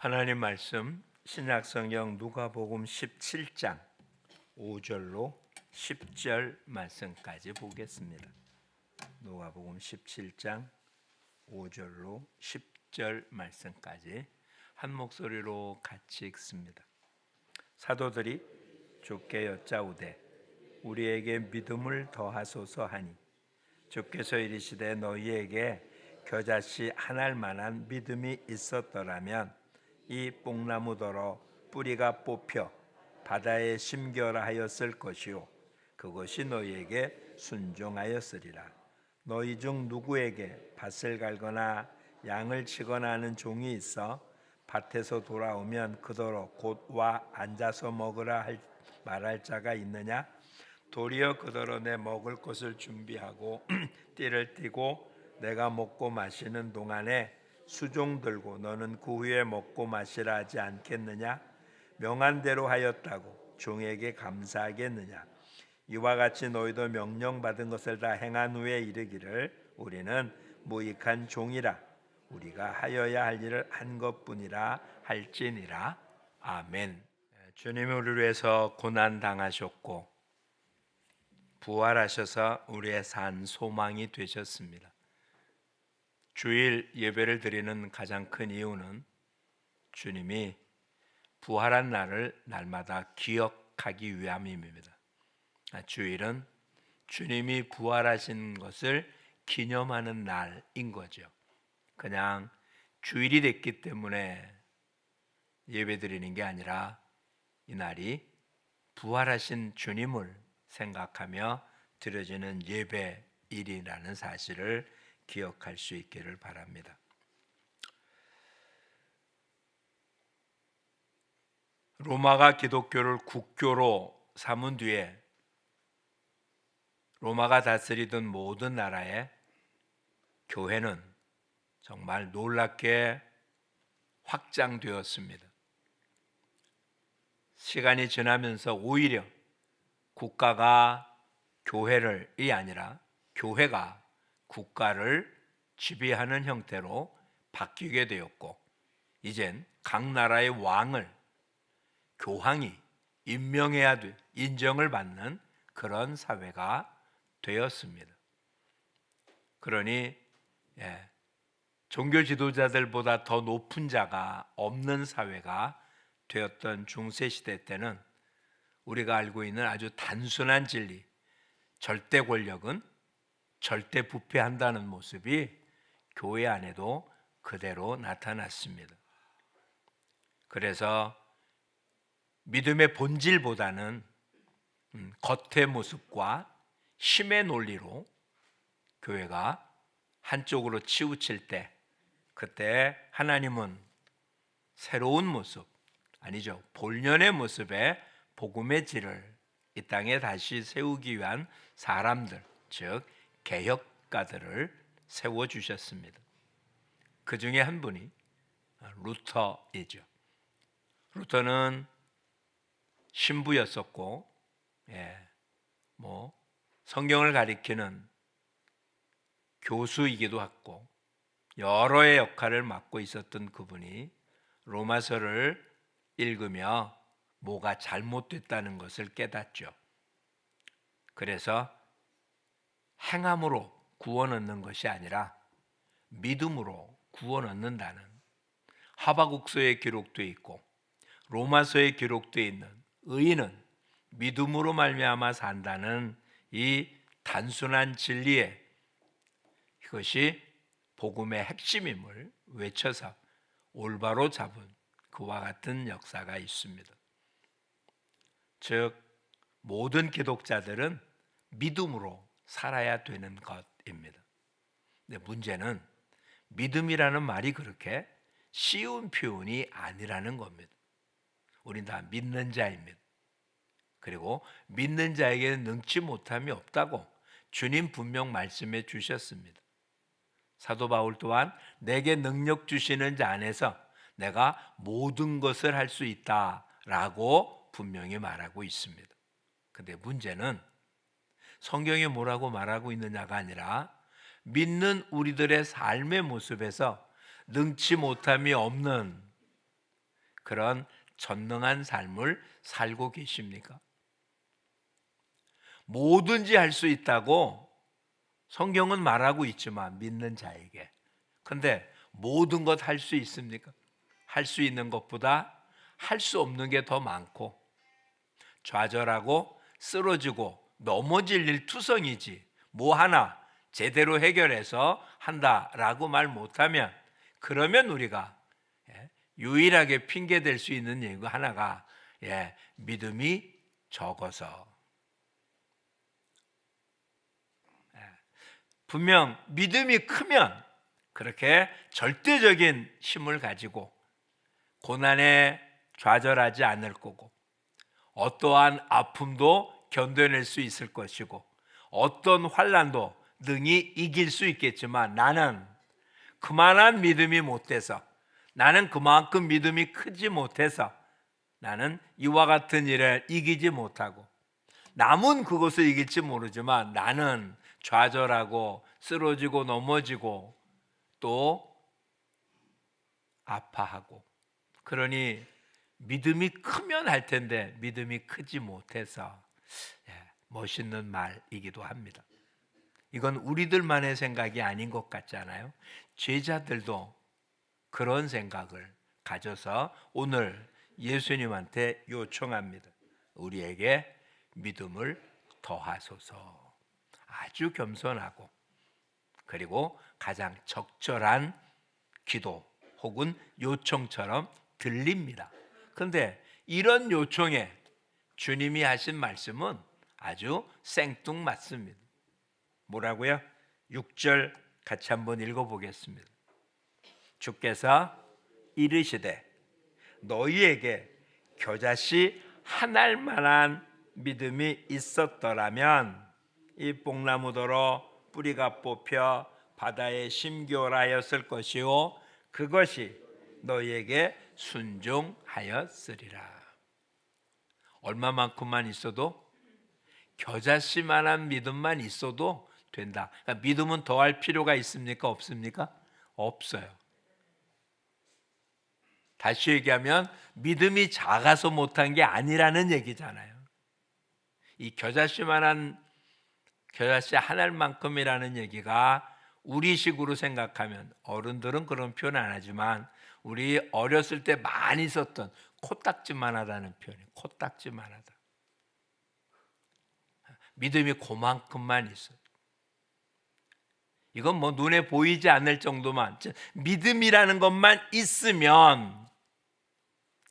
하나님 말씀 신약성경 누가복음 17장 5절로 10절 말씀까지 보겠습니다. 누가복음 17장 5절로 10절 말씀까지 한 목소리로 같이 읽습니다. 사도들이 주께 여짜오되 우리에게 믿음을 더하소서 하니 주께서 이르시되 너희에게 겨자씨 한 알만한 믿음이 있었더라면 이 뽕나무더러 뿌리가 뽑혀 바다에 심겨라 하였을 것이요 그것이 너희에게 순종하였으리라. 너희 중 누구에게 밭을 갈거나 양을 치거나 하는 종이 있어 밭에서 돌아오면 그더러 곧 와 앉아서 먹으라 말할 자가 있느냐? 도리어 그더러 내 먹을 것을 준비하고 띠를 띠고 내가 먹고 마시는 동안에 수종 들고 너는 그 후에 먹고 마시라 하지 않겠느냐? 명한 대로 하였다고 종에게 감사하겠느냐? 이와 같이 너희도 명령받은 것을 다 행한 후에 이르기를 우리는 무익한 종이라 우리가 하여야 할 일을 한 것뿐이라 할지니라. 아멘. 주님이 우리를 위해서 고난 당하셨고 부활하셔서 우리의 산 소망이 되셨습니다. 주일 예배를 드리는 가장 큰 이유는 주님이 부활한 날을 날마다 기억하기 위함입니다. 주일은 주님이 부활하신 것을 기념하는 날인 거죠. 그냥 주일이 됐기 때문에 예배 드리는 게 아니라 이 날이 부활하신 주님을 생각하며 드려지는 예배일이라는 사실을 기억할 수 있기를 바랍니다. 로마가 기독교를 국교로 삼은 뒤에 로마가 다스리던 모든 나라에 교회는 정말 놀랍게 확장되었습니다. 시간이 지나면서 오히려 국가가 교회를이 아니라 교회가 국가를 지배하는 형태로 바뀌게 되었고 이젠 각 나라의 왕을 교황이 임명해야 돼 인정을 받는 그런 사회가 되었습니다. 그러니 종교 지도자들보다 더 높은 자가 없는 사회가 되었던 중세시대 때는 우리가 알고 있는 아주 단순한 진리, 절대 권력은 절대 부패한다는 모습이 교회 안에도 그대로 나타났습니다. 그래서 믿음의 본질보다는 겉의 모습과 힘의 논리로 교회가 한쪽으로 치우칠 때 그때 하나님은 새로운 모습, 아니죠, 본연의 모습의 복음의 질을 이 땅에 다시 세우기 위한 사람들, 즉 개혁가들을 세워주셨습니다. 그 중에 한 분이 루터이죠. 루터는 신부였었고 성경을 가리키는 교수이기도 했고 여러의 역할을 맡고 있었던 그분이 로마서를 읽으며 뭐가 잘못됐다는 것을 깨닫죠. 그래서 행함으로 구원 얻는 것이 아니라 믿음으로 구원 얻는다는 하바국서에 기록되어 있고 로마서에 기록되어 있는 의인은 믿음으로 말미암아 산다는 이 단순한 진리에 이것이 복음의 핵심임을 외쳐서 올바로 잡은 그와 같은 역사가 있습니다. 즉 모든 기독자들은 믿음으로 살아야 되는 것입니다. 근데 문제는 믿음이라는 말이 그렇게 쉬운 표현이 아니라는 겁니다. 우린 다 믿는 자입니다. 그리고 믿는 자에게는 능치 못함이 없다고 주님 분명 말씀해 주셨습니다. 사도 바울 또한 내게 능력 주시는 자 안에서 내가 모든 것을 할 수 있다라고 분명히 말하고 있습니다. 근데 문제는 성경이 뭐라고 말하고 있느냐가 아니라 믿는 우리들의 삶의 모습에서 능치 못함이 없는 그런 전능한 삶을 살고 계십니까? 뭐든지 할 수 있다고 성경은 말하고 있지만 믿는 자에게. 근데 모든 것 할 수 있습니까? 할 수 있는 것보다 할 수 없는 게 더 많고 좌절하고 쓰러지고 넘어질 일 투성이지 뭐 하나 제대로 해결해서 한다라고 말 못하면, 그러면 우리가 유일하게 핑계 댈 수 있는 이유 하나가 믿음이 적어서. 분명 믿음이 크면 그렇게 절대적인 힘을 가지고 고난에 좌절하지 않을 거고, 어떠한 아픔도 견뎌낼 수 있을 것이고, 어떤 환난도 능히 이길 수 있겠지만, 나는 그만한 믿음이 못 돼서, 나는 그만큼 믿음이 크지 못해서 나는 이와 같은 일을 이기지 못하고, 남은 그것을 이길지 모르지만 나는 좌절하고 쓰러지고 넘어지고 또 아파하고, 그러니 믿음이 크면 할 텐데 믿음이 크지 못해서 멋있는 말이기도 합니다. 이건 우리들만의 생각이 아닌 것 같지 않아요? 제자들도 그런 생각을 가져서 오늘 예수님한테 요청합니다. 우리에게 믿음을 더하소서. 아주 겸손하고 그리고 가장 적절한 기도 혹은 요청처럼 들립니다. 그런데 이런 요청에 주님이 하신 말씀은 아주 생뚱맞습니다. 뭐라고요? 6절 같이 한번 읽어보겠습니다. 주께서 이르시되 너희에게 겨자씨 한 알만한 믿음이 있었더라면 이 뽕나무더러 뿌리가 뽑혀 바다에 심겨라였을 것이요 그것이 너희에게 순종하였으리라. 얼마만큼만 있어도, 겨자씨만한 믿음만 있어도 된다. 그러니까 믿음은 더할 필요가 있습니까? 없습니까? 없어요. 다시 얘기하면 믿음이 작아서 못한 게 아니라는 얘기잖아요. 이 겨자씨 한 알만큼이라는 얘기가 우리식으로 생각하면, 어른들은 그런 표현 안 하지만 우리 어렸을 때 많이 썼던 코딱지만하다는 표현이에요. 코딱지만하다. 믿음이 그만큼만 있어요. 이건 뭐 눈에 보이지 않을 정도만, 믿음이라는 것만 있으면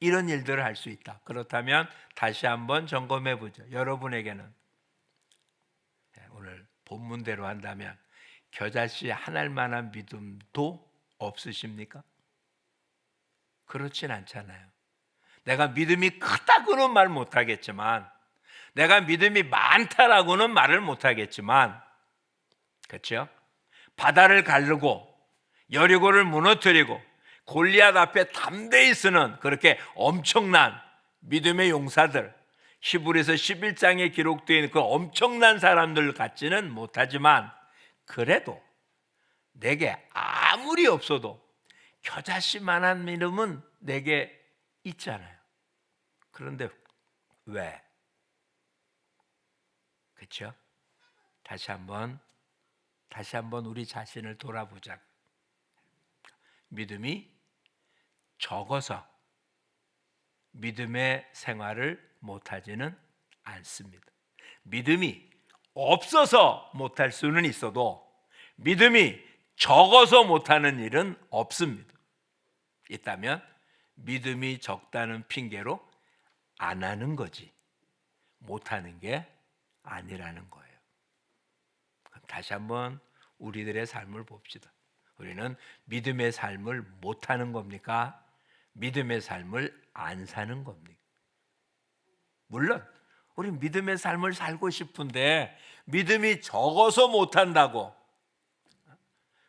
이런 일들을 할 수 있다. 그렇다면 다시 한번 점검해 보죠. 여러분에게는 오늘 본문대로 한다면 겨자씨 한 알만한 믿음도 없으십니까? 그렇진 않잖아요. 내가 믿음이 크다고는 말 못하겠지만, 내가 믿음이 많다라고는 말을 못하겠지만, 그렇죠? 바다를 가르고 여리고를 무너뜨리고 골리앗 앞에 담대히 서는 그렇게 엄청난 믿음의 용사들, 히브리서 11장에 기록되어 있는 그 엄청난 사람들 같지는 못하지만, 그래도 내게 아무리 없어도 겨자씨만한 믿음은 내게 있잖아요. 그런데 왜? 그렇죠? 다시 한번 우리 자신을 돌아보자. 믿음이 적어서 믿음의 생활을 못하지는 않습니다. 믿음이 없어서 못할 수는 있어도 믿음이 적어서 못하는 일은 없습니다. 있다면 믿음이 적다는 핑계로 안 하는 거지 못하는 게 아니라는 거예요. 그럼 다시 한번 우리들의 삶을 봅시다. 우리는 믿음의 삶을 못하는 겁니까? 믿음의 삶을 안 사는 겁니까? 물론 우리 믿음의 삶을 살고 싶은데 믿음이 적어서 못한다고,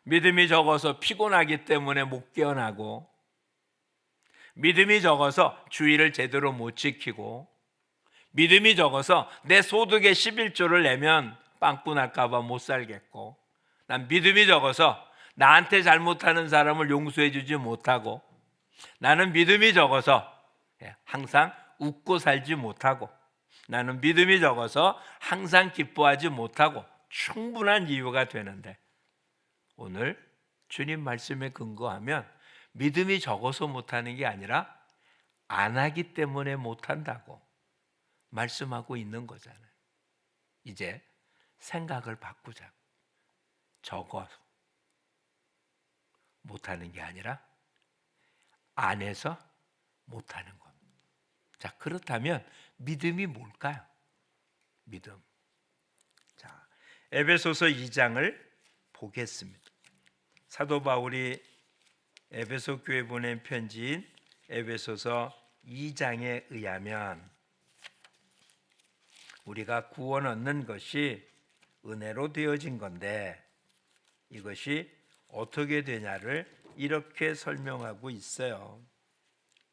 믿음이 적어서 피곤하기 때문에 못 깨어나고, 믿음이 적어서 주의를 제대로 못 지키고, 믿음이 적어서 내 소득의 11조를 내면 빵꾸 날까 봐 못 살겠고, 난 믿음이 적어서 나한테 잘못하는 사람을 용서해 주지 못하고, 나는 믿음이 적어서 항상 웃고 살지 못하고, 나는 믿음이 적어서 항상 기뻐하지 못하고, 충분한 이유가 되는데, 오늘 주님 말씀에 근거하면 믿음이 적어서 못하는 게 아니라 안 하기 때문에 못한다고 말씀하고 있는 거잖아요. 이제 생각을 바꾸자고. 적어서 못하는 게 아니라 안 해서 못하는 겁니다. 자, 그렇다면 믿음이 뭘까요? 믿음. 자, 에베소서 2장을 보겠습니다. 사도 바울이 에베소 교회 보낸 편지인 에베소서 2장에 의하면 우리가 구원 얻는 것이 은혜로 되어진 건데, 이것이 어떻게 되냐를 이렇게 설명하고 있어요.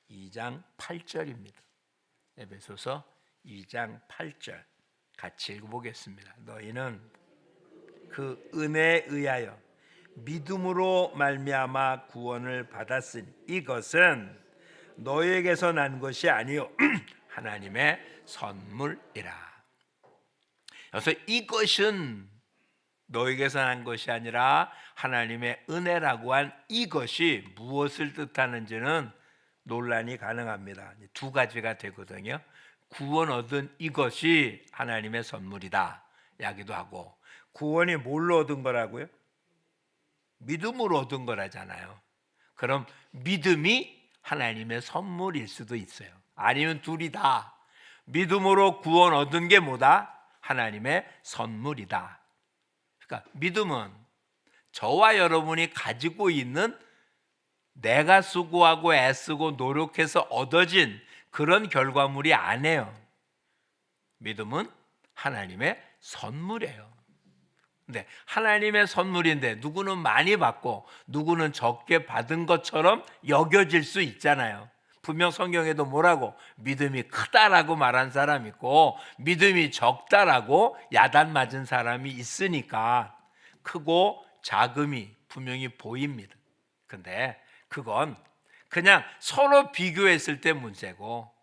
2장 8절입니다. 에베소서 2장 8절 같이 읽어보겠습니다. 너희는 그 은혜에 의하여 믿음으로 말미암아 구원을 받았으니 이것은 너희에게서 난 것이 아니요 하나님의 선물이라. 그래서 이것은 너희에게서 난 것이 아니라 하나님의 은혜라고 한 이것이 무엇을 뜻하는지는 논란이 가능합니다. 두 가지가 되거든요. 구원 얻은 이것이 하나님의 선물이다 이야기도 하고, 구원이 뭘로 얻은 거라고요? 믿음으로 얻은 거라잖아요. 그럼 믿음이 하나님의 선물일 수도 있어요. 아니면 둘이 다. 믿음으로 구원 얻은 게 뭐다? 하나님의 선물이다. 그러니까 믿음은 저와 여러분이 가지고 있는, 내가 수고하고 애쓰고 노력해서 얻어진 그런 결과물이 아니에요. 믿음은 하나님의 선물이에요. 근데 하나님의 선물인데 누구는 많이 받고 누구는 적게 받은 것처럼 여겨질 수 있잖아요. 분명 성경에도 뭐라고? 믿음이 크다라고 말한 사람이 있고 믿음이 적다라고 야단 맞은 사람이 있으니까 크고 작음이 분명히 보입니다. 근데 그건 그냥 서로 비교했을 때 문제고,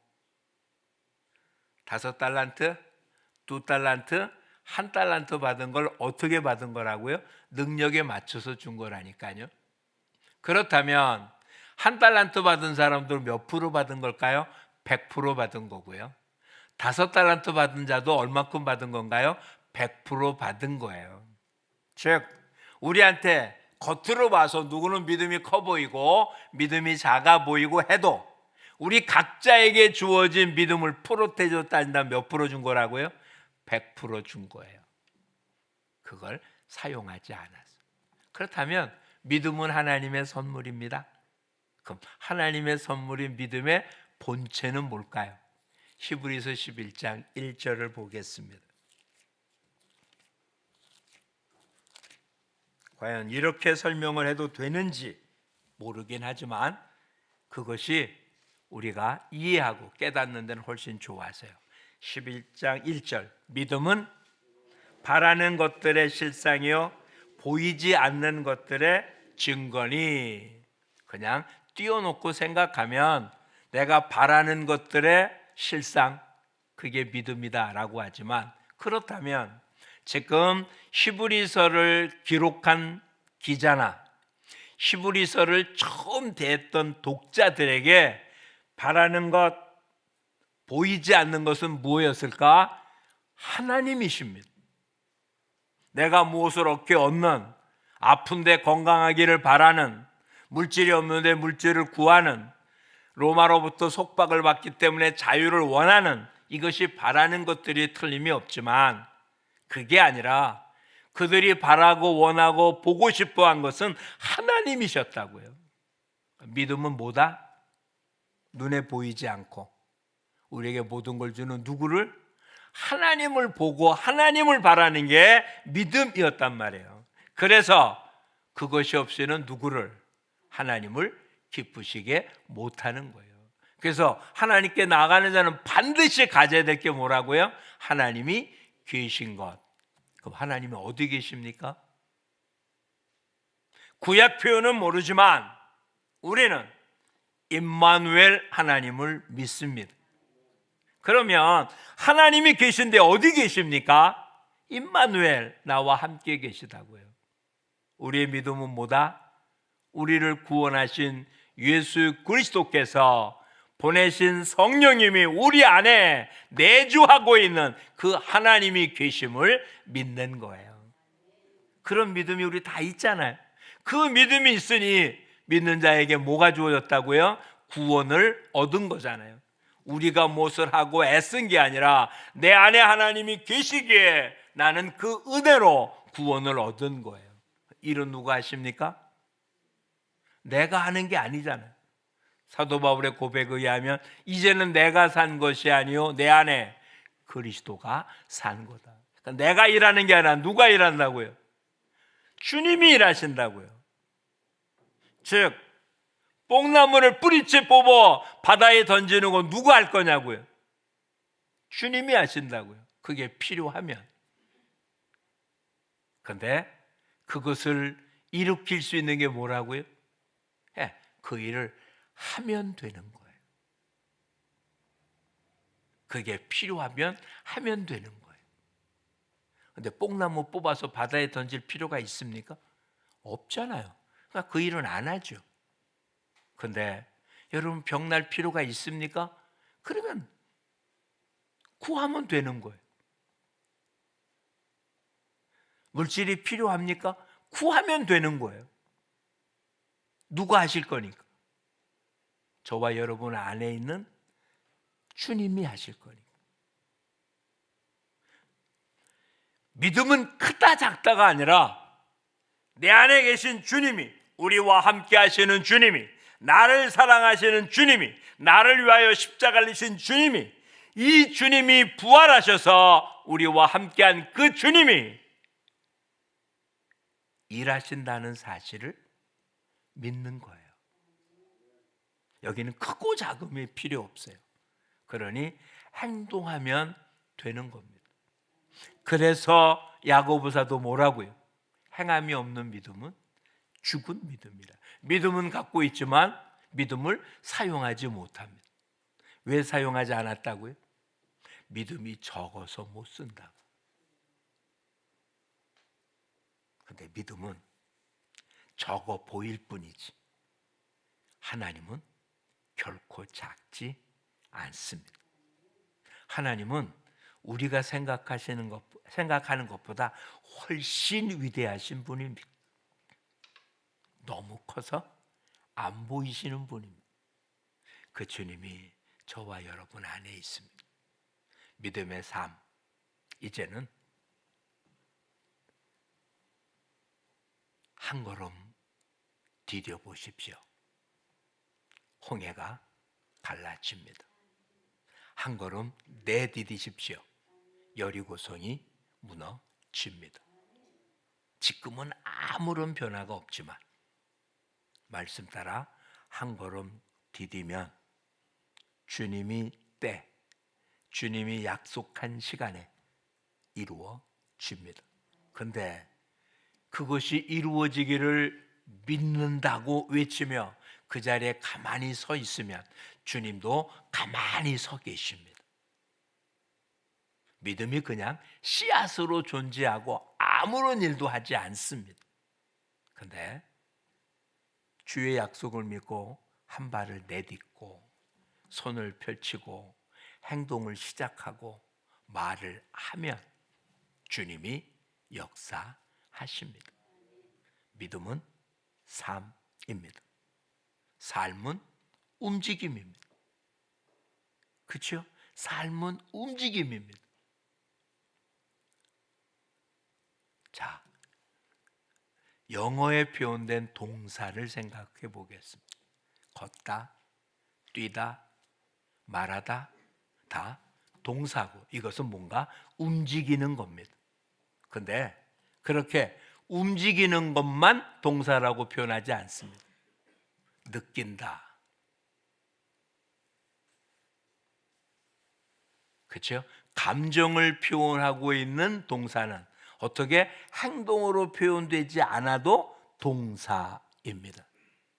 5달란트, 2달란트, 1달란트 받은 걸 어떻게 받은 거라고요? 능력에 맞춰서 준 거라니까요. 그렇다면 1달란트 받은 사람들 몇 프로 받은 걸까요? 100% 받은 거고요. 5달란트 받은 자도 얼마큼 받은 건가요? 100% 받은 거예요. 즉 우리한테 겉으로 봐서 누구는 믿음이 커 보이고 믿음이 작아 보이고 해도 우리 각자에게 주어진 믿음을 프로테이로 따진다면 몇 프로 준 거라고요? 100% 준 거예요. 그걸 사용하지 않았어. 그렇다면 믿음은 하나님의 선물입니다. 그럼 하나님의 선물인 믿음의 본체는 뭘까요? 히브리서 11장 1절을 보겠습니다. 과연 이렇게 설명을 해도 되는지 모르긴 하지만 그것이 우리가 이해하고 깨닫는 데는 훨씬 좋아서요. 11장 1절, 믿음은 바라는 것들의 실상이요 보이지 않는 것들의 증거니. 그냥 띄워놓고 생각하면 내가 바라는 것들의 실상, 그게 믿음이다 라고 하지만, 그렇다면 지금 히브리서를 기록한 기자나 히브리서를 처음 대했던 독자들에게 바라는 것, 보이지 않는 것은 무엇이었을까? 하나님이십니다. 내가 무엇을 얻게 얻는, 아픈데 건강하기를 바라는, 물질이 없는데 물질을 구하는, 로마로부터 속박을 받기 때문에 자유를 원하는, 이것이 바라는 것들이 틀림이 없지만 그게 아니라 그들이 바라고 원하고 보고 싶어한 것은 하나님이셨다고요. 믿음은 뭐다? 눈에 보이지 않고 우리에게 모든 걸 주는 누구를? 하나님을 보고 하나님을 바라는 게 믿음이었단 말이에요. 그래서 그것이 없이는 누구를? 하나님을 기쁘시게 못하는 거예요. 그래서 하나님께 나아가는 자는 반드시 가져야 될 게 뭐라고요? 하나님이 계신 것. 그럼 하나님이 어디 계십니까? 구약 표현은 모르지만 우리는 임마누엘 하나님을 믿습니다. 그러면 하나님이 계신데 어디 계십니까? 임마누엘, 나와 함께 계시다고요. 우리의 믿음은 뭐다? 우리를 구원하신 예수 그리스도께서 보내신 성령님이 우리 안에 내주하고 있는 그 하나님이 계심을 믿는 거예요. 그런 믿음이 우리 다 있잖아요. 그 믿음이 있으니 믿는 자에게 뭐가 주어졌다고요? 구원을 얻은 거잖아요. 우리가 무엇을 하고 애쓴 게 아니라 내 안에 하나님이 계시기에 나는 그 은혜로 구원을 얻은 거예요. 일은 누가 하십니까? 내가 하는 게 아니잖아요. 사도 바울의 고백에 의하면 이제는 내가 산 것이 아니요 내 안에 그리스도가 산 거다. 그러니까 내가 일하는 게 아니라 누가 일한다고요? 주님이 일하신다고요. 즉 뽕나무를 뿌리째 뽑아 바다에 던지는 건 누가 할 거냐고요? 주님이 하신다고요. 그게 필요하면. 그런데 그것을 일으킬 수 있는 게 뭐라고요? 그 일을 하면 되는 거예요. 그게 필요하면 하면 되는 거예요. 그런데 뽕나무 뽑아서 바다에 던질 필요가 있습니까? 없잖아요. 그러니까 그 일은 안 하죠. 그런데 여러분 병날 필요가 있습니까? 그러면 구하면 되는 거예요. 물질이 필요합니까? 구하면 되는 거예요. 누가 하실 거니까? 저와 여러분 안에 있는 주님이 하실 거니까. 믿음은 크다 작다가 아니라 내 안에 계신 주님이, 우리와 함께 하시는 주님이, 나를 사랑하시는 주님이, 나를 위하여 십자가를 지신 주님이, 이 주님이 부활하셔서 우리와 함께한 그 주님이 일하신다는 사실을 믿는 거예요. 여기는 크고 작음이 필요 없어요. 그러니 행동하면 되는 겁니다. 그래서 야고보사도 뭐라고요? 행함이 없는 믿음은 죽은 믿음이라. 믿음은 갖고 있지만 믿음을 사용하지 못합니다. 왜 사용하지 않았다고요? 믿음이 적어서 못 쓴다고. 그런데 믿음은 적어 보일 뿐이지 하나님은 결코 작지 않습니다. 하나님은 우리가 생각하는 것보다 훨씬 위대하신 분입니다. 너무 커서 안 보이시는 분입니다. 그 주님이 저와 여러분 안에 있습니다. 믿음의 삶, 이제는 한 걸음 디뎌 보십시오. 홍해가 갈라집니다. 한 걸음 내디디십시오. 여리고성이 무너집니다. 지금은 아무런 변화가 없지만 말씀 따라 한 걸음 디디면 주님이 주님이 약속한 시간에 이루어집니다. 그런데 그것이 이루어지기를 믿는다고 외치며 그 자리에 가만히 서 있으면 주님도 가만히 서 계십니다. 믿음이 그냥 씨앗으로 존재하고 아무런 일도 하지 않습니다. 그런데 주의 약속을 믿고 한 발을 내딛고 손을 펼치고 행동을 시작하고 말을 하면 주님이 역사하십니다. 믿음은 삶입니다. 삶은 움직임입니다. 그렇죠? 삶은 움직임입니다. 자, 영어에 표현된 동사를 생각해 보겠습니다. 걷다, 뛰다, 말하다 다 동사고 이것은 뭔가 움직이는 겁니다. 그런데 그렇게 움직이는 것만 동사라고 표현하지 않습니다. 느낀다. 그렇죠? 감정을 표현하고 있는 동사는 어떻게 행동으로 표현되지 않아도 동사입니다.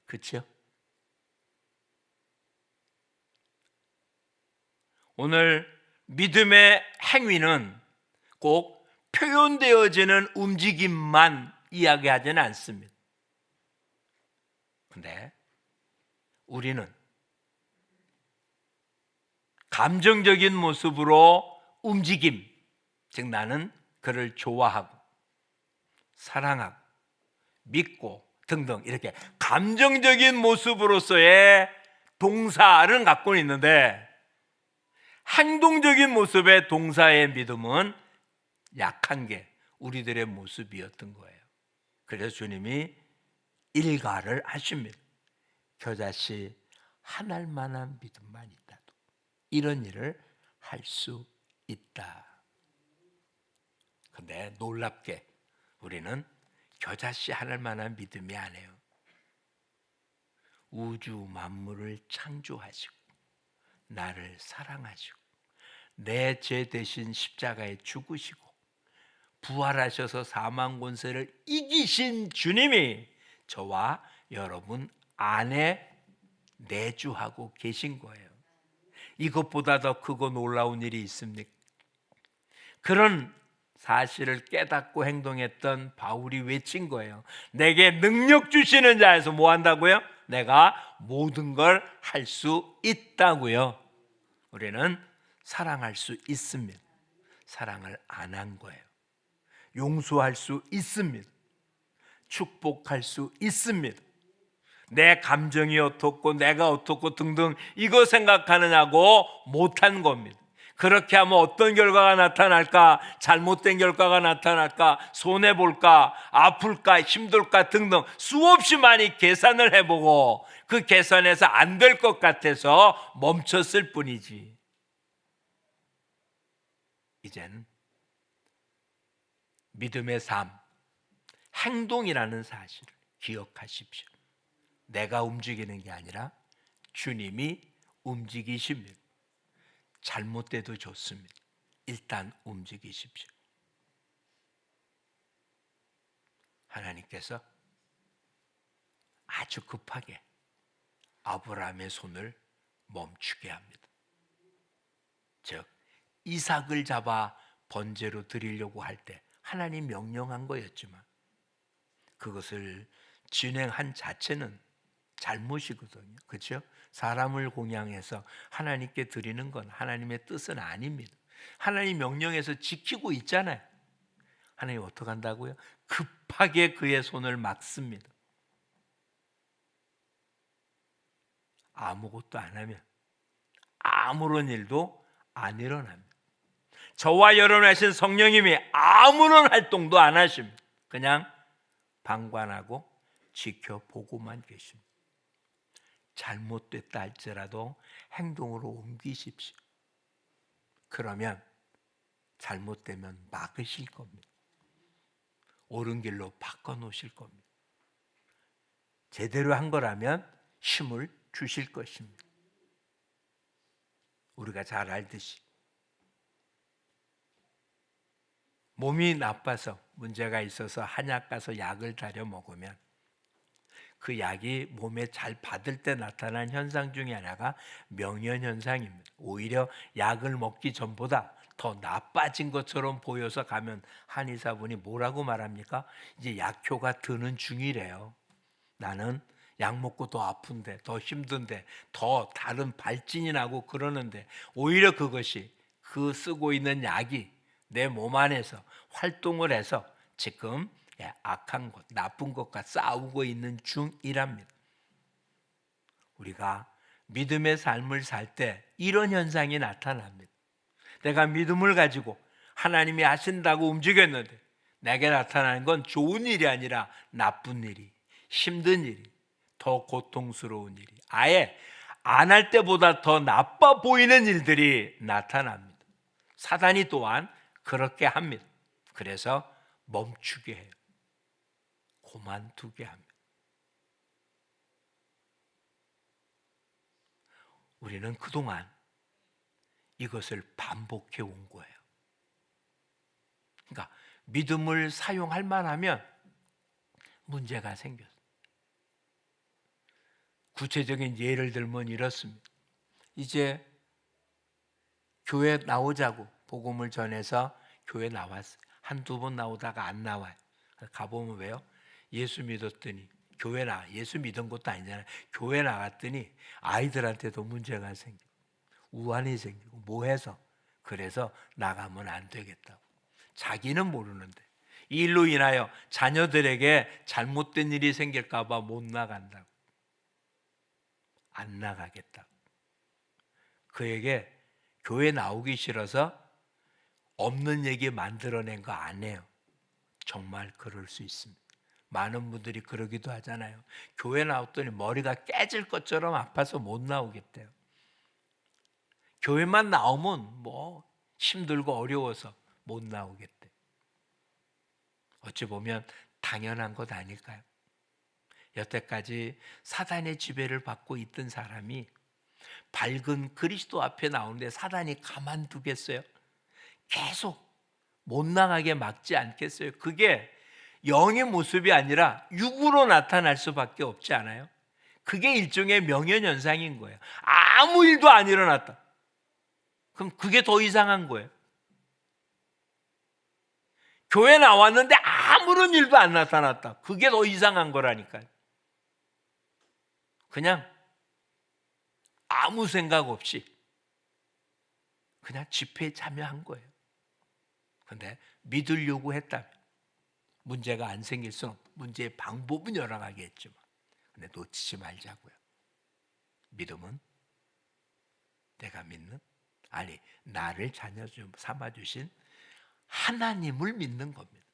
그렇죠? 오늘 믿음의 행위는 꼭 표현되어지는 움직임만 이야기하지는 않습니다. 근데 우리는 감정적인 모습으로 움직임, 즉 나는 그를 좋아하고 사랑하고 믿고 등등 이렇게 감정적인 모습으로서의 동사를 갖고 있는데, 행동적인 모습의 동사의 믿음은 약한 게 우리들의 모습이었던 거예요. 그래서 주님이 일가를 하십니다. 겨자씨 하나일 만한 믿음만 있다도 이런 일을 할 수 있다. 근데 놀랍게 우리는 겨자씨 하나일 만한 믿음이 아니에요. 우주 만물을 창조하시고 나를 사랑하시고 내 죄 대신 십자가에 죽으시고 부활하셔서 사망 권세를 이기신 주님이 저와 여러분 안에 내주하고 계신 거예요. 이것보다 더 크고 놀라운 일이 있습니까? 그런 사실을 깨닫고 행동했던 바울이 외친 거예요. 내게 능력 주시는 자에서 뭐 한다고요? 내가 모든 걸 할 수 있다고요. 우리는 사랑할 수 있습니다. 사랑을 안 한 거예요. 용서할 수 있습니다. 축복할 수 있습니다. 내 감정이 어떻고 내가 어떻고 등등 이거 생각하느냐고 못한 겁니다. 그렇게 하면 어떤 결과가 나타날까? 잘못된 결과가 나타날까? 손해볼까? 아플까? 힘들까? 등등 수없이 많이 계산을 해보고 그 계산에서 안 될 것 같아서 멈췄을 뿐이지. 이제는 믿음의 삶, 행동이라는 사실을 기억하십시오. 내가 움직이는 게 아니라 주님이 움직이십니다. 잘못돼도 좋습니다. 일단 움직이십시오. 하나님께서 아주 급하게 아브라함의 손을 멈추게 합니다. 즉 이삭을 잡아 번제로 드리려고 할 때 하나님 명령한 거였지만 그것을 진행한 자체는 잘못이거든요. 그렇죠? 사람을 공양해서 하나님께 드리는 건 하나님의 뜻은 아닙니다. 하나님 명령해서 지키고 있잖아요. 하나님 어떻게 한다고요? 급하게 그의 손을 막습니다. 아무것도 안 하면 아무런 일도 안 일어납니다. 저와 여러분 하신 성령님이 아무런 활동도 안 하십니다. 그냥 방관하고 지켜보고만 계십니다. 잘못됐다 할지라도 행동으로 옮기십시오. 그러면 잘못되면 막으실 겁니다. 옳은 길로 바꿔놓으실 겁니다. 제대로 한 거라면 힘을 주실 것입니다. 우리가 잘 알듯이 몸이 나빠서 문제가 있어서 한약 가서 약을 다려 먹으면 그 약이 몸에 잘 받을 때 나타난 현상 중에 하나가 명현현상입니다. 오히려 약을 먹기 전보다 더 나빠진 것처럼 보여서 가면 한의사분이 뭐라고 말합니까? 이제 약효가 드는 중이래요. 나는 약 먹고 더 아픈데 더 힘든데 더 다른 발진이 나고 그러는데 오히려 그것이 그 쓰고 있는 약이 내 몸 안에서 활동을 해서 지금 악한 것, 나쁜 것과 싸우고 있는 중이랍니다. 우리가 믿음의 삶을 살 때 이런 현상이 나타납니다. 내가 믿음을 가지고 하나님이 하신다고 움직였는데 내게 나타나는 건 좋은 일이 아니라 나쁜 일이, 힘든 일이, 더 고통스러운 일이, 아예 안 할 때보다 더 나빠 보이는 일들이 나타납니다. 사단이 또한 그렇게 합니다. 그래서 멈추게 해요. 그만두게 합니다. 우리는 그동안 이것을 반복해 온 거예요. 그러니까 믿음을 사용할 만하면 문제가 생겼어요. 구체적인 예를 들면 이렇습니다. 이제 교회 나오자고 복음을 전해서 교회 나왔어요. 한두 번 나오다가 안 나와요. 가보면 왜요? 예수 믿었더니 예수 믿은 것도 아니잖아요. 교회 나갔더니 아이들한테도 문제가 생기고 우환이 생기고 뭐해서 그래서 나가면 안 되겠다고. 자기는 모르는데 이 일로 인하여 자녀들에게 잘못된 일이 생길까 봐 못 나간다고. 안 나가겠다고. 그에게 교회 나오기 싫어서 없는 얘기 만들어낸 거 아니에요. 정말 그럴 수 있습니다. 많은 분들이 그러기도 하잖아요. 교회 나왔더니 머리가 깨질 것처럼 아파서 못 나오겠대요. 교회만 나오면 뭐 힘들고 어려워서 못 나오겠대. 어찌 보면 당연한 것 아닐까요? 여태까지 사단의 지배를 받고 있던 사람이 밝은 그리스도 앞에 나오는데 사단이 가만두겠어요? 계속 못 나가게 막지 않겠어요? 그게 영의 모습이 아니라 육으로 나타날 수밖에 없지 않아요? 그게 일종의 명현현상인 거예요. 아무 일도 안 일어났다. 그럼 그게 더 이상한 거예요. 교회 나왔는데 아무런 일도 안 나타났다. 그게 더 이상한 거라니까요. 그냥 아무 생각 없이 그냥 집회에 참여한 거예요. 그런데 믿으려고 했다면 문제가 안 생길 수는 없고 문제의 방법은 여러 가지겠지만 근데 놓치지 말자고요. 믿음은 내가 믿는 나를 자녀 삼아주신 하나님을 믿는 겁니다.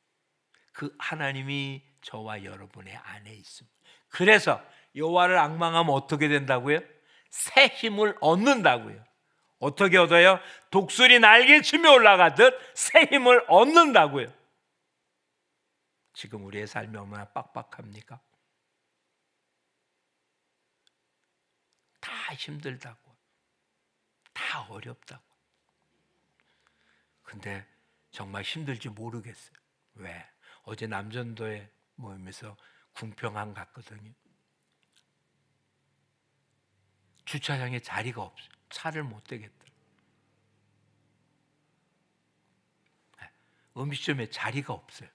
그 하나님이 저와 여러분의 안에 있습니다. 그래서 여호와를 앙망하면 어떻게 된다고요? 새 힘을 얻는다고요. 어떻게 얻어요? 독수리 날개치며 올라가듯 새 힘을 얻는다고요. 지금 우리의 삶이 얼마나 빡빡합니까? 다 힘들다고, 다 어렵다고. 근데 정말 힘들지 모르겠어요. 왜? 어제 남전도에 모임에서 궁평항 갔거든요. 주차장에 자리가 없어요. 차를 못 대겠더라고요. 음식점에 자리가 없어요.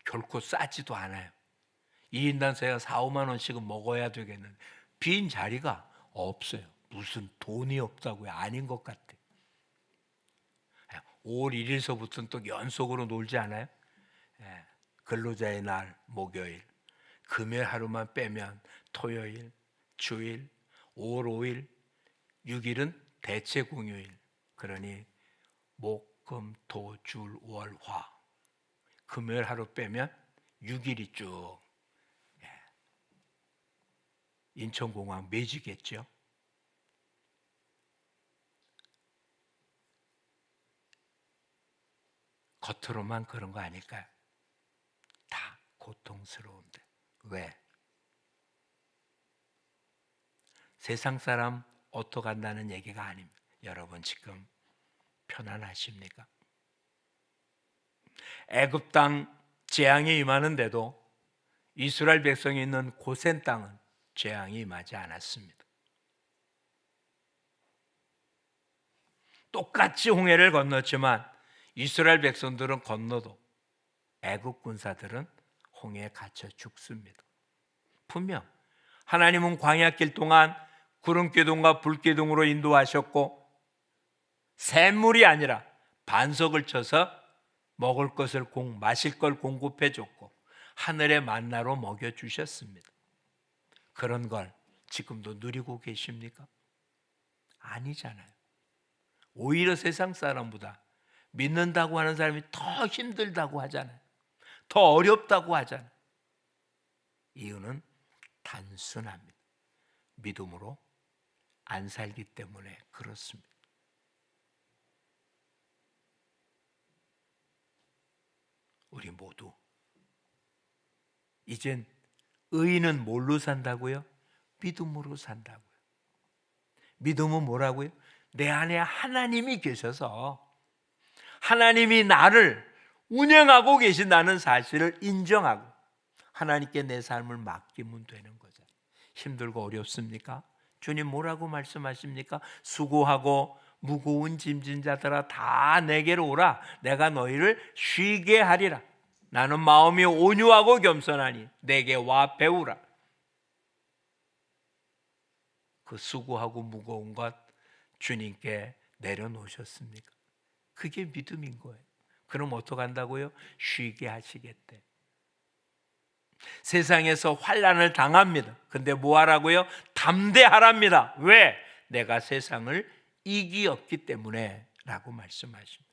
결코 싸지도 않아요. 2인당 제가 4, 5만 원씩은 먹어야 되겠는데 빈 자리가 없어요. 무슨 돈이 없다고요? 아닌 것 같아요. 5월 1일서부터는 또 연속으로 놀지 않아요? 근로자의 날 목요일, 금요일 하루만 빼면 토요일, 주일, 5월 5일, 6일은 대체 공휴일. 그러니 목, 금, 토, 줄, 월, 화. 금요일 하루 빼면 6일이 쭉 인천공항 매지겠죠. 겉으로만 그런 거 아닐까요? 다 고통스러운데 왜? 세상 사람 어떡한다는 얘기가 아닙니다. 여러분 지금 편안하십니까? 애굽 땅 재앙이 임하는데도 이스라엘 백성이 있는 고센 땅은 재앙이 임하지 않았습니다. 똑같이 홍해를 건넜지만 이스라엘 백성들은 건너도 애굽 군사들은 홍해에 갇혀 죽습니다. 분명 하나님은 광야길 동안 구름기둥과 불기둥으로 인도하셨고 샘물이 아니라 반석을 쳐서 먹을 것을 마실 걸 공급해 줬고 하늘의 만나로 먹여 주셨습니다. 그런 걸 지금도 누리고 계십니까? 아니잖아요. 오히려 세상 사람보다 믿는다고 하는 사람이 더 힘들다고 하잖아요. 더 어렵다고 하잖아요. 이유는 단순합니다. 믿음으로 안 살기 때문에 그렇습니다. 우리 모두 이젠 의인은 뭘로 산다고요? 믿음으로 산다고요. 믿음은 뭐라고요? 내 안에 하나님이 계셔서 하나님이 나를 운영하고 계신다는 사실을 인정하고 하나님께 내 삶을 맡기면 되는 거죠. 힘들고 어렵습니까? 주님 뭐라고 말씀하십니까? 수고하고 무거운 짐진 자들아 다 내게로 오라. 내가 너희를 쉬게 하리라. 나는 마음이 온유하고 겸손하니 내게 와 배우라. 그 수고하고 무거운 것 주님께 내려놓으셨습니까? 그게 믿음인 거예요. 그럼 어떡한다고요? 쉬게 하시겠대. 세상에서 환난을 당합니다. 근데 뭐 하라고요? 담대하랍니다. 왜? 내가 세상을 이기었기 때문에 라고 말씀하십니다.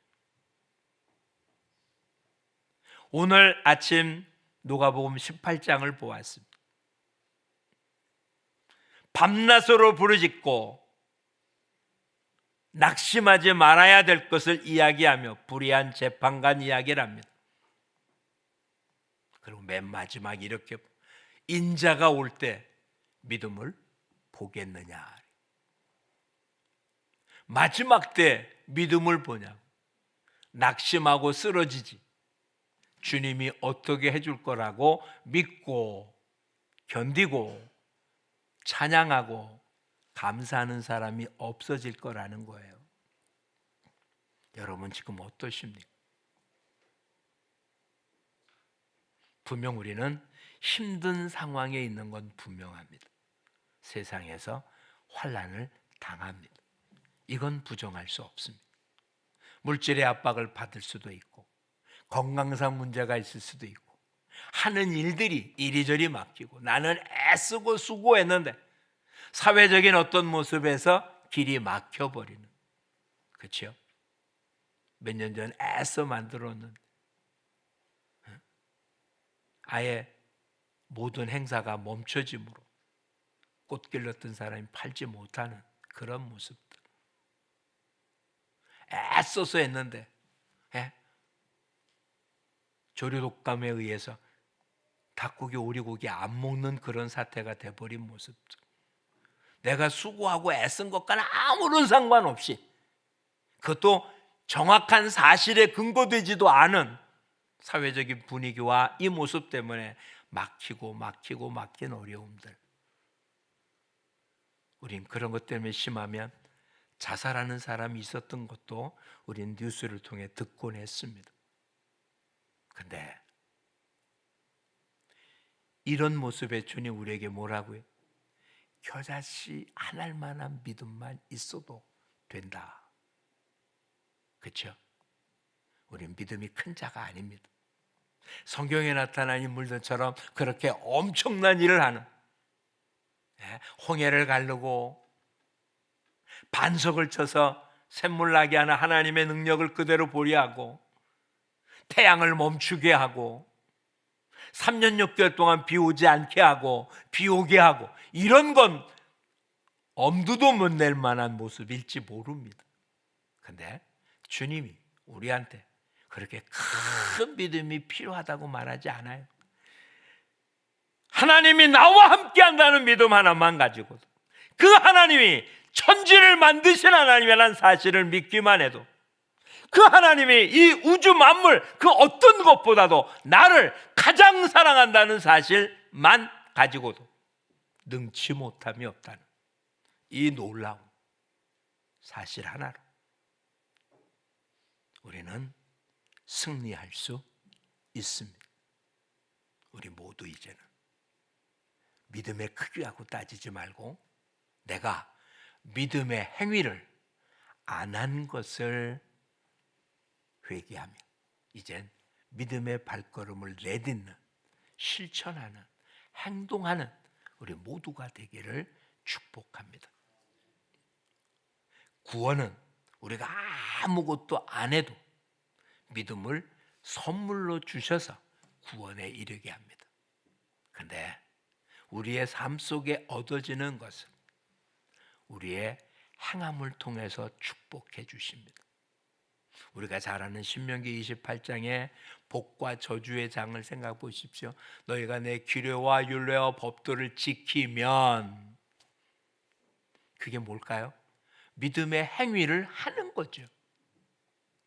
오늘 아침 누가복음 18장을 보았습니다. 밤낮으로 부르짖고 낙심하지 말아야 될 것을 이야기하며 불의한 재판관 이야기를 합니다. 그리고 맨 마지막 이렇게 인자가 올 때 믿음을 보겠느냐. 마지막 때 믿음을 보냐고. 낙심하고 쓰러지지. 주님이 어떻게 해줄 거라고 믿고 견디고 찬양하고 감사하는 사람이 없어질 거라는 거예요. 여러분 지금 어떠십니까? 분명 우리는 힘든 상황에 있는 건 분명합니다. 세상에서 환난을 당합니다. 이건 부정할 수 없습니다. 물질의 압박을 받을 수도 있고 건강상 문제가 있을 수도 있고 하는 일들이 이리저리 막히고 나는 애쓰고 수고했는데 사회적인 어떤 모습에서 길이 막혀버리는, 그렇죠? 몇 년 전 애써 만들었는데 아예 모든 행사가 멈춰짐으로 꽃길 넣던 사람이 팔지 못하는 그런 모습들. 애써서 했는데 조류독감에 의해서 닭고기, 오리고기 안 먹는 그런 사태가 돼버린 모습들. 내가 수고하고 애쓴 것과는 아무런 상관없이, 그것도 정확한 사실에 근거되지도 않은 사회적인 분위기와 이 모습 때문에 막힌 어려움들. 우린 그런 것 때문에 심하면 자살하는 사람이 있었던 것도 우린 뉴스를 통해 듣곤 했습니다. 근데 이런 모습에 주님 우리에게 뭐라고요? 겨자씨 안 할 만한 믿음만 있어도 된다. 그렇죠? 우린 믿음이 큰 자가 아닙니다. 성경에 나타난 인물들처럼 그렇게 엄청난 일을 하는, 홍해를 가르고 반석을 쳐서 샘물 나게 하는 하나님의 능력을 그대로 보리하고 태양을 멈추게 하고 3년 6개월 동안 비 오지 않게 하고 비 오게 하고, 이런 건 엄두도 못 낼 만한 모습일지 모릅니다. 근데 주님이 우리한테 그렇게 큰 믿음이 필요하다고 말하지 않아요. 하나님이 나와 함께 한다는 믿음 하나만 가지고 그 하나님이 천지를 만드신 하나님이라는 사실을 믿기만 해도, 그 하나님이 이 우주 만물 그 어떤 것보다도 나를 가장 사랑한다는 사실만 가지고도 능치 못함이 없다는 이 놀라운 사실 하나로 우리는 승리할 수 있습니다. 우리 모두 이제는 믿음의 크기하고 따지지 말고 내가 믿음의 행위를 안 한 것을 회개하며 이젠 믿음의 발걸음을 내딛는, 실천하는, 행동하는 우리 모두가 되기를 축복합니다. 구원은 우리가 아무것도 안 해도 믿음을 선물로 주셔서 구원에 이르게 합니다. 그런데 우리의 삶 속에 얻어지는 것은 우리의 행함을 통해서 축복해 주십니다. 우리가 잘 아는 신명기 28장의 복과 저주의 장을 생각해 보십시오. 너희가 내 규례와 율례와 법도를 지키면, 그게 뭘까요? 믿음의 행위를 하는 거죠.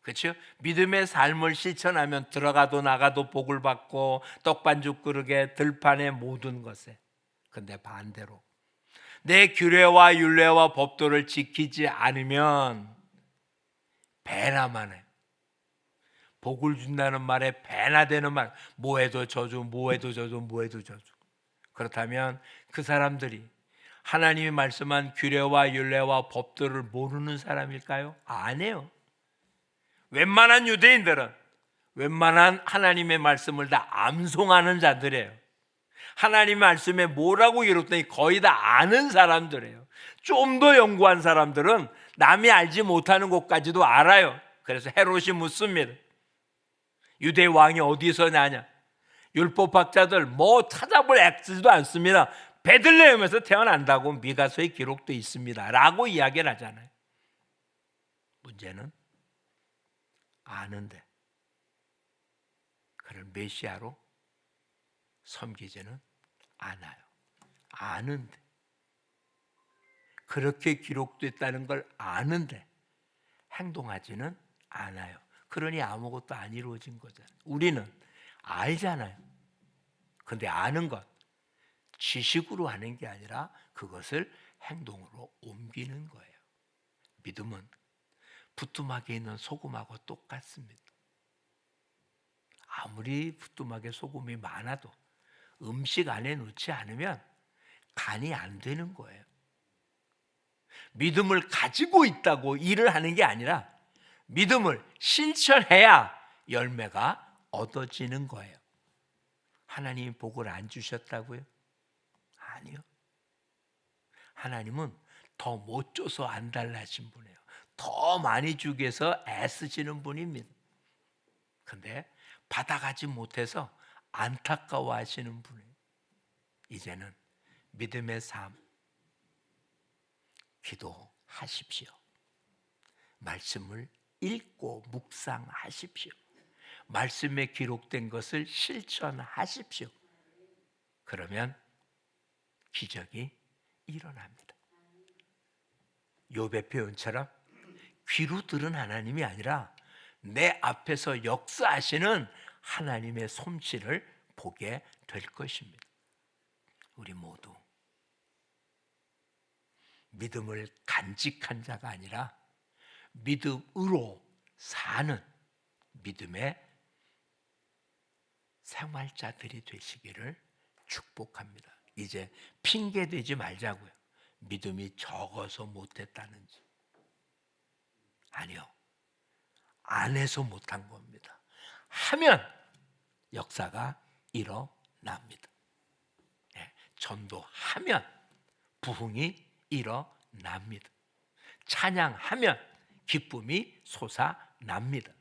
그렇죠? 믿음의 삶을 실천하면 들어가도 나가도 복을 받고 떡반죽 그릇에 들판의 모든 것에. 근데 반대로 내 규례와 율례와 법도를 지키지 않으면 배나만 해요. 복을 준다는 말에 배나 되는 말, 뭐해도 저주, 뭐해도 저주, 뭐해도 저주. 그렇다면 그 사람들이 하나님이 말씀한 규례와 율례와 법들을 모르는 사람일까요? 아니에요. 웬만한 유대인들은 웬만한 하나님의 말씀을 다 암송하는 자들이에요. 하나님의 말씀에 뭐라고 기록되니 거의 다 아는 사람들이에요. 좀 더 연구한 사람들은 남이 알지 못하는 것까지도 알아요. 그래서 헤롯이 묻습니다. 유대 왕이 어디서 나냐? 율법학자들 뭐 찾아볼 액지도 않습니다. 베들레헴에서 태어난다고 미가서에 기록되어 있습니다 라고 이야기를 하잖아요. 문제는 아는데 그를 메시아로 섬기지는 않아요. 아는데, 그렇게 기록됐다는 걸 아는데 행동하지는 않아요. 그러니 아무것도 안 이루어진 거잖아요. 우리는 알잖아요. 근데 아는 것, 지식으로 하는 게 아니라 그것을 행동으로 옮기는 거예요. 믿음은 부뚜막에 있는 소금하고 똑같습니다. 아무리 부뚜막에 소금이 많아도 음식 안에 넣지 않으면 간이 안 되는 거예요. 믿음을 가지고 있다고 일을 하는 게 아니라 믿음을 실천해야 열매가 얻어지는 거예요. 하나님이 복을 안 주셨다고요? 아니요. 하나님은 더 못 줘서 안 달라진 분이에요. 더 많이 주기 위해서 애쓰시는 분입니다. 근데 받아가지 못해서 안타까워하시는 분이에요. 이제는 믿음의 삶 기도하십시오. 말씀을 읽고 묵상하십시오. 말씀에 기록된 것을 실천하십시오. 그러면 기적이 일어납니다. 욥의 표현처럼 귀로 들은 하나님이 아니라 내 앞에서 역사하시는 하나님의 솜씨를 보게 될 것입니다. 우리 모두 믿음을 간직한 자가 아니라 믿음으로 사는 믿음의 생활자들이 되시기를 축복합니다. 이제 핑계대지 말자고요. 믿음이 적어서 못했다는지. 아니요. 안 해서 못한 겁니다. 하면 역사가 일어납니다. 전도하면 부흥이 일어납니다. 찬양하면 기쁨이 솟아납니다.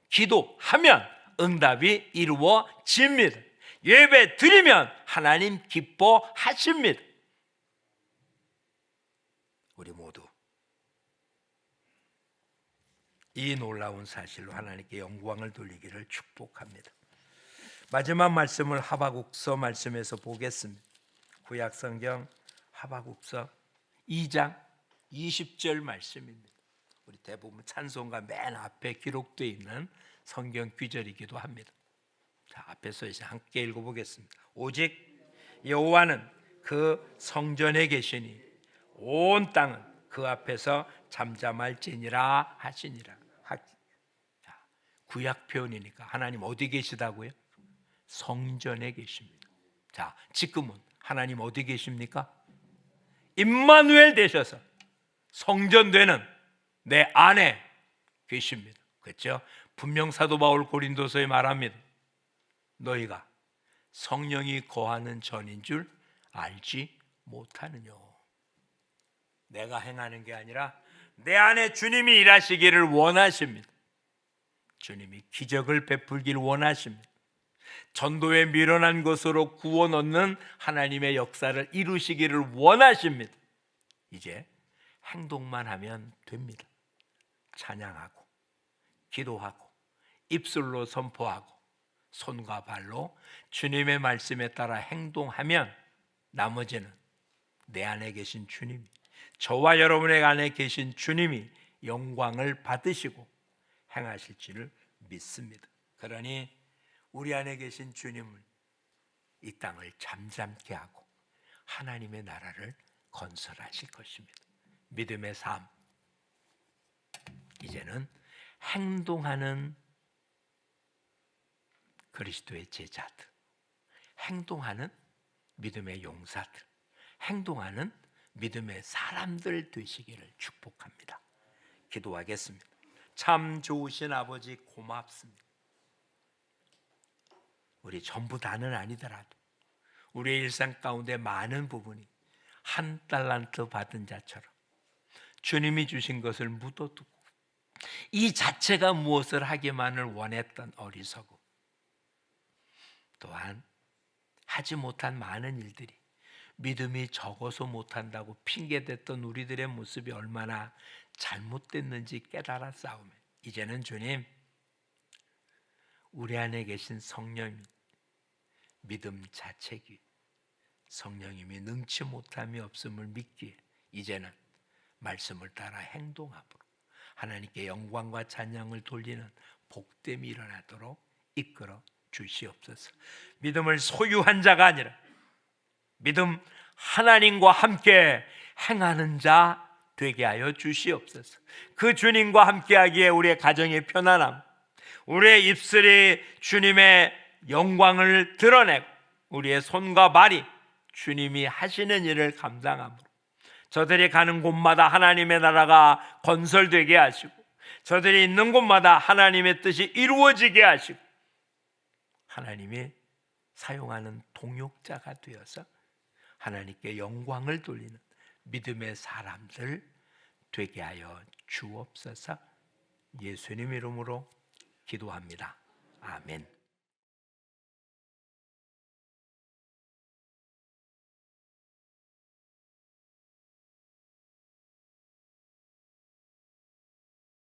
기도하면 응답이 이루어집니다. 예배 드리면 하나님 기뻐하십니다. 우리 모두 이 놀라운 사실로 하나님께 영광을 돌리기를 축복합니다. 마지막 말씀을 하박국서 말씀에서 보겠습니다. 구약성경 하박국서 2장 20절 말씀입니다. 우리 대부분 찬송가 맨 앞에 기록되어 있는 성경 구절이기도 합니다. 자, 앞에서 이제 함께 읽어보겠습니다. 오직 여호와는 그 성전에 계시니 온 땅은 그 앞에서 잠잠할지니라 하시니라. 자, 구약 표현이니까 하나님 어디 계시다고요? 성전에 계십니다. 자, 지금은 하나님 어디 계십니까? 임마누엘 되셔서 성전되는 내 안에 계십니다. 그렇죠? 분명 사도 바울 고린도서에 말합니다. 너희가 성령이 거하는 전인 줄 알지 못하느냐. 내가 행하는 게 아니라 내 안에 주님이 일하시기를 원하십니다. 주님이 기적을 베풀기를 원하십니다. 전도에 미련한 것으로 구원 얻는 하나님의 역사를 이루시기를 원하십니다. 이제 행동만 하면 됩니다. 찬양하고 기도하고 입술로 선포하고 손과 발로 주님의 말씀에 따라 행동하면 나머지는 내 안에 계신 주님이, 저와 여러분의 안에 계신 주님이 영광을 받으시고 행하실 줄을 믿습니다. 그러니 우리 안에 계신 주님을 이 땅을 잠잠케 하고 하나님의 나라를 건설하실 것입니다. 믿음의 삶, 이제는 행동하는 그리스도의 제자들, 행동하는 믿음의 용사들, 행동하는 믿음의 사람들 되시기를 축복합니다. 기도하겠습니다. 참 좋으신 아버지 고맙습니다. 우리 전부 다는 아니더라도 우리의 일상 가운데 많은 부분이 한 달란트 받은 자처럼 주님이 주신 것을 묻어두고 이 자체가 무엇을 하기만을 원했던 어리석음, 또한 하지 못한 많은 일들이 믿음이 적어서 못한다고 핑계댔던 우리들의 모습이 얼마나 잘못됐는지 깨달아 싸우며 이제는 주님, 우리 안에 계신 성령님, 믿음 자체기, 성령님이 능치 못함이 없음을 믿기에 이제는 말씀을 따라 행동함으로 하나님께 영광과 찬양을 돌리는 복됨이 일어나도록 이끌어 주시옵소서. 믿음을 소유한 자가 아니라 믿음 하나님과 함께 행하는 자 되게 하여 주시옵소서. 그 주님과 함께하기에 우리의 가정이 편안함, 우리의 입술이 주님의 영광을 드러내고 우리의 손과 발이 주님이 하시는 일을 감당함으로 저들이 가는 곳마다 하나님의 나라가 건설되게 하시고 저들이 있는 곳마다 하나님의 뜻이 이루어지게 하시고 하나님이 사용하는 동역자가 되어서 하나님께 영광을 돌리는 믿음의 사람들 되게 하여 주옵소서. 예수님 이름으로 기도합니다. 아멘.